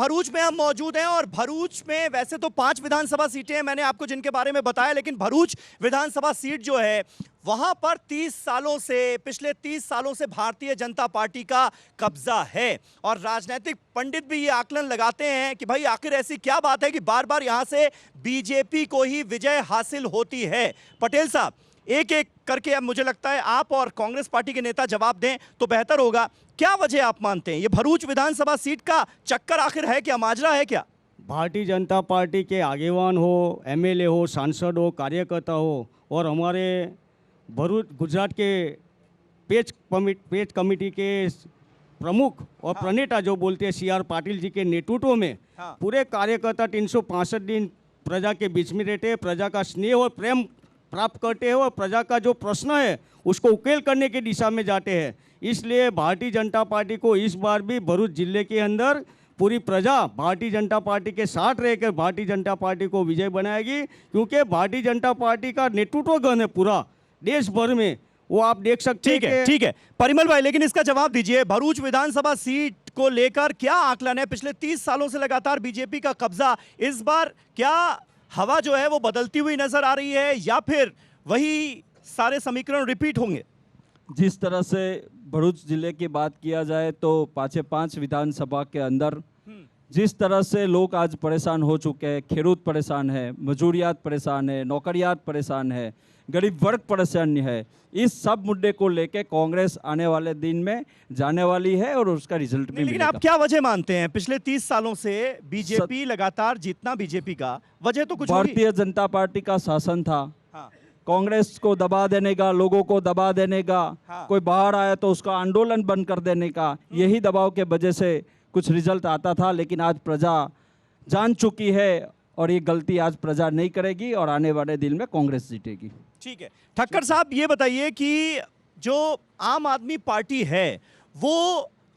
भरूच में हम मौजूद हैं और भरूच में वैसे तो 5 विधानसभा सीटें हैं, मैंने आपको जिनके बारे में बताया, लेकिन भरूच विधानसभा सीट जो है वहां पर पिछले 30 सालों से भारतीय जनता पार्टी का कब्जा है। और राजनीतिक पंडित भी ये आकलन लगाते हैं कि भाई आखिर ऐसी क्या बात है कि बार बार यहां से बीजेपी को ही विजय हासिल होती है। पटेल साहब, एक एक करके अब मुझे लगता है आप और कांग्रेस पार्टी के नेता जवाब दें तो बेहतर होगा। क्या वजह आप मानते हैं, ये भरूच विधानसभा सीट का चक्कर आखिर है क्या, माजरा है क्या? भारतीय जनता पार्टी के आगेवान हो, एमएलए हो, सांसद हो, कार्यकर्ता हो और हमारे भरूच गुजरात के पेज कमेटी के प्रमुख और प्रणेता जो बोलते हैं CR पाटिल जी के नेतृत्व में पूरे कार्यकर्ता 365 दिन प्रजा के बीच में रहते हैं, प्रजा का स्नेह और प्रेम प्राप्त करते हैं और प्रजा का जो प्रश्न है उसको उकेल करने की दिशा में जाते हैं। इसलिए भारतीय जनता पार्टी को इस बार भी भरूच जिले के अंदर पूरी प्रजा भारतीय जनता पार्टी के साथ रहकर भारतीय जनता पार्टी को विजय बनाएगी, क्योंकि भारतीय जनता पार्टी का नेतृत्वगण है पूरा देश भर में, वो आप देख सकते हैं। ठीक है परिमल भाई, लेकिन इसका जवाब दीजिए, भरूच विधानसभा सीट को लेकर क्या आकलन है? पिछले 30 सालों से लगातार बीजेपी का कब्जा, इस बार क्या हवा जो है वो बदलती हुई नजर आ रही है या फिर वही सारे समीकरण रिपीट होंगे? जिस तरह से भरूच जिले की बात किया जाए तो 5 विधानसभा के अंदर जिस तरह से लोग आज परेशान हो चुके हैं, खेडूत परेशान है, मजूरियात परेशान है, नौकरियात परेशान है, गरीब वर्ग परेशान है, इस सब मुद्दे को लेके कांग्रेस आने वाले दिन में जाने वाली है और उसका रिजल्ट भी लेकिन आप क्या वजह मानते हैं? पिछले 30 सालों से बीजेपी लगातार जीतना, बीजेपी का वजह तो कुछ भारतीय जनता पार्टी का शासन था। कांग्रेस को दबा देने का, लोगों को दबा देने का, कोई बाहर आया तो उसका आंदोलन बंद कर देने का, यही दबाव के वजह से कुछ रिजल्ट आता था। लेकिन आज प्रजा जान चुकी है और ये गलती आज प्रजा नहीं करेगी और आने वाले दिन में कांग्रेस जीतेगी। ठीक है, ठक्कर साहब ये बताइए कि जो आम आदमी पार्टी है वो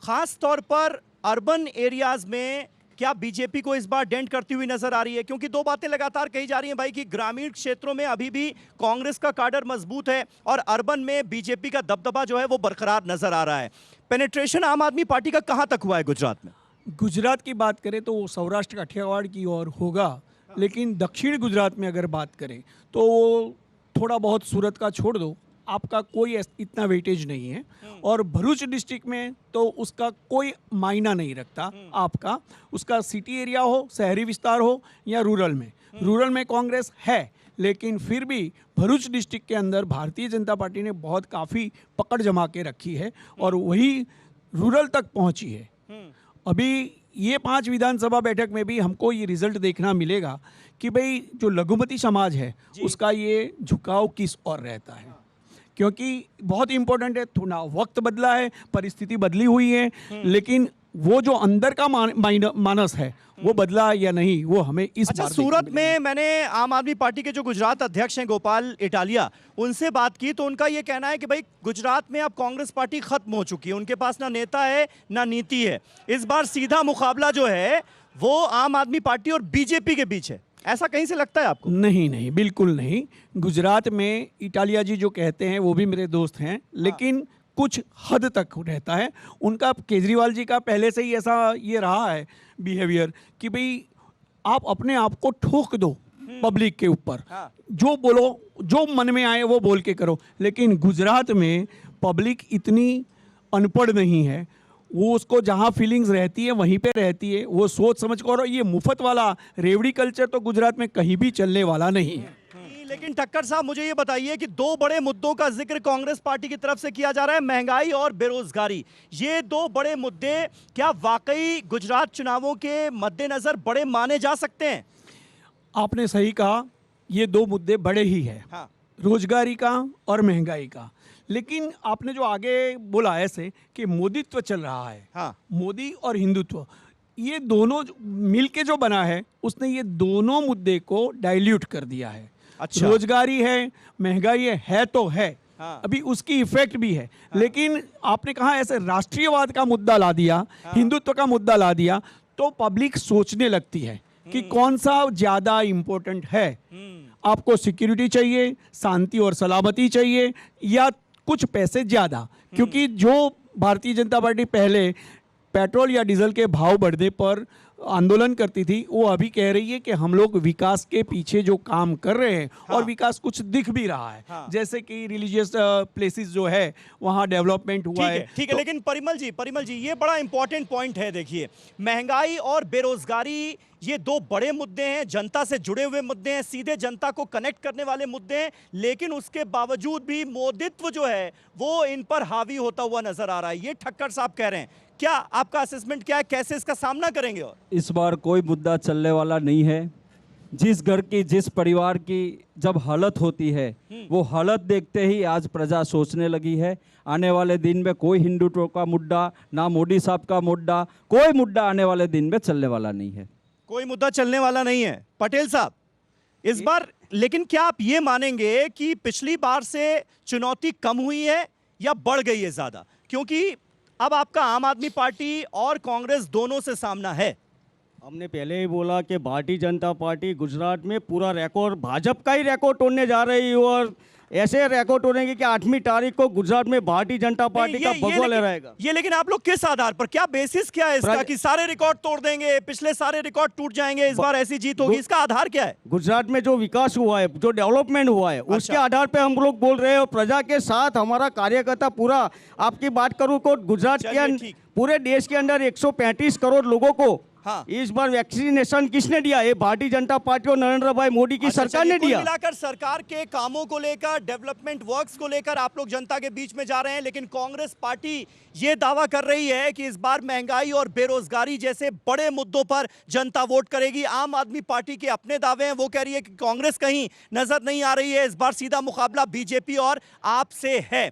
खास तौर पर अर्बन एरियाज में क्या बीजेपी को इस बार डेंट करती हुई नजर आ रही है? क्योंकि दो बातें लगातार कही जा रही हैं भाई कि ग्रामीण क्षेत्रों में अभी भी कांग्रेस का काडर मजबूत है और अर्बन में बीजेपी का दबदबा जो है वो बरकरार नजर आ रहा है। पेनिट्रेशन आम आदमी पार्टी का कहां तक हुआ है गुजरात में? गुजरात की बात करें तो वो सौराष्ट्र काठियावाड़ की ओर होगा, लेकिन दक्षिण गुजरात में अगर बात करें तो वो थोड़ा बहुत सूरत का छोड़ दो, आपका कोई इतना वेटेज नहीं है। और भरूच डिस्ट्रिक्ट में तो उसका कोई मायना नहीं रखता, आपका उसका सिटी एरिया हो, शहरी विस्तार हो या रूरल में कांग्रेस है, लेकिन फिर भी भरूच डिस्ट्रिक्ट के अंदर भारतीय जनता पार्टी ने बहुत काफ़ी पकड़ जमा के रखी है और वही रूरल तक पहुंची है। अभी ये 5 विधानसभा बैठक में भी हमको ये रिजल्ट देखना मिलेगा कि भाई जो लघुमती समाज है उसका ये झुकाव किस ओर रहता है, क्योंकि बहुत इंपॉर्टेंट है। थोड़ा वक्त बदला है, परिस्थिति बदली हुई है, लेकिन वो जो अंदर का मानस है वो बदला या नहीं, वो हमें इस बार सूरत में मैंने आम आदमी पार्टी के जो गुजरात अध्यक्ष हैं गोपाल इटालिया, उनसे बात की तो उनका ये कहना है कि भाई गुजरात में अब कांग्रेस पार्टी खत्म हो चुकी है, उनके पास ना नेता है ना नीति है। इस बार सीधा मुकाबला जो है वो आम आदमी पार्टी और बीजेपी के बीच है, ऐसा कहीं से लगता है आपको? नहीं, बिल्कुल नहीं। गुजरात में इटालिया जी जो कहते हैं वो भी मेरे दोस्त हैं, लेकिन कुछ हद तक रहता है उनका। केजरीवाल जी का पहले से ही ऐसा ये रहा है बिहेवियर कि भाई आप अपने आप को ठोक दो पब्लिक के ऊपर, जो बोलो, जो मन में आए वो बोल के करो। लेकिन गुजरात में पब्लिक इतनी अनपढ़ नहीं है, वो उसको जहाँ फीलिंग्स रहती है वहीं पे रहती है, वो सोच समझ कर। ये मुफ्त वाला रेवड़ी कल्चर तो गुजरात में कहीं भी चलने वाला नहीं है। लेकिन ठक्कर साहब मुझे ये बताइए कि 2 बड़े मुद्दों का जिक्र कांग्रेस पार्टी की तरफ से किया जा रहा है, महंगाई और बेरोजगारी। ये 2 बड़े मुद्दे क्या वाकई गुजरात चुनावों के मद्देनजर बड़े माने जा सकते हैं? आपने सही कहा, ये 2 मुद्दे बड़े ही हैं, रोजगारी का और महंगाई का। लेकिन आपने जो आगे बोला ऐसे कि मोदीत्व चल रहा है, मोदी और हिंदुत्व, ये दोनों मिल के जो बना है उसने ये दोनों मुद्दे को डाइल्यूट कर दिया है। अच्छा। रोजगारी है, महंगाई है तो है, अभी उसकी इफेक्ट भी है, लेकिन आपने कहा ऐसे राष्ट्रीयवाद का मुद्दा ला दिया, हिंदुत्व का मुद्दा ला दिया, तो पब्लिक सोचने लगती है कि कौन सा ज्यादा इंपॉर्टेंट है। आपको सिक्योरिटी चाहिए, शांति और सलामती चाहिए, या कुछ पैसे ज्यादा? क्योंकि जो भारतीय जनता पार्टी पहले पेट्रोल या डीजल के भाव बढ़ने पर आंदोलन करती थी वो अभी कह रही है कि हम लोग विकास के पीछे जो काम कर रहे हैं हाँ। और विकास कुछ दिख भी रहा है। हाँ। जैसे कि रिलीजियस प्लेसेस जो है वहाँ डेवलपमेंट हुआ है। ठीक है, लेकिन परिमल जी ये बड़ा इंपॉर्टेंट पॉइंट है। देखिए, महंगाई और बेरोजगारी ये दो बड़े मुद्दे हैं, जनता से जुड़े हुए मुद्दे हैं, सीधे जनता को कनेक्ट करने वाले मुद्दे हैं, लेकिन उसके बावजूद भी मोदित्व जो है वो इन पर हावी होता हुआ नजर आ रहा है, ये ठक्कर साहब कह रहे हैं। क्या आपका असेसमेंट क्या है, कैसे इसका सामना करेंगे? और इस बार कोई मुद्दा चलने वाला नहीं है। जिस घर की, जिस परिवार की जब हालत होती है वो हालत देखते ही आज प्रजा सोचने लगी है। आने वाले दिन में कोई हिंदुत्व का मुद्दा, ना मोदी साहब का मुद्दा, कोई मुद्दा आने वाले दिन में चलने वाला नहीं है। कोई मुद्दा चलने वाला नहीं है। पटेल साहब, इस बार लेकिन क्या आप ये मानेंगे कि पिछली बार से चुनौती कम हुई है या बढ़ गई है ज्यादा? क्योंकि अब आपका आम आदमी पार्टी और कांग्रेस दोनों से सामना है। हमने पहले ही बोला कि भारतीय जनता पार्टी गुजरात में पूरा रिकॉर्ड, भाजपा का ही रिकॉर्ड तोड़ने जा रही है और ऐसे रिकॉर्ड तोड़ेंगे कि 8वीं तारीख को गुजरात में भारतीय जनता पार्टी का भगवा लहराएगा। ये लेकिन आप लोग किस आधार पर, क्या बेसिस क्या है इसका कि सारे रिकॉर्ड तोड़ देंगे, पिछले सारे रिकॉर्ड टूट जाएंगे, इस बार ऐसी जीत होगी, इसका आधार क्या है? गुजरात में जो विकास हुआ है, जो डेवलपमेंट हुआ है, उसके आधार पे हम लोग बोल रहे हैं और प्रजा के साथ हमारा कार्यकर्ता पूरा, आपकी बात करूं तो गुजरात चलिए, के ठीक। पूरे देश के अंदर 135 करोड़ लोगों को हाँ। इस बार वैक्सीनेशन किसने दिया? ये भारतीय जनता पार्टी और नरेंद्र भाई मोदी की सरकार ने कुल दिया। मिलाकर सरकार के कामों को लेकर, डेवलपमेंट वर्क्स को लेकर आप लोग जनता के बीच में जा रहे हैं, लेकिन कांग्रेस पार्टी ये दावा कर रही है कि इस बार महंगाई और बेरोजगारी जैसे बड़े मुद्दों पर जनता वोट करेगी। आम आदमी पार्टी के अपने दावे हैं, वो कह रही है कि कांग्रेस कहीं नजर नहीं आ रही है, इस बार सीधा मुकाबला बीजेपी और आप से है।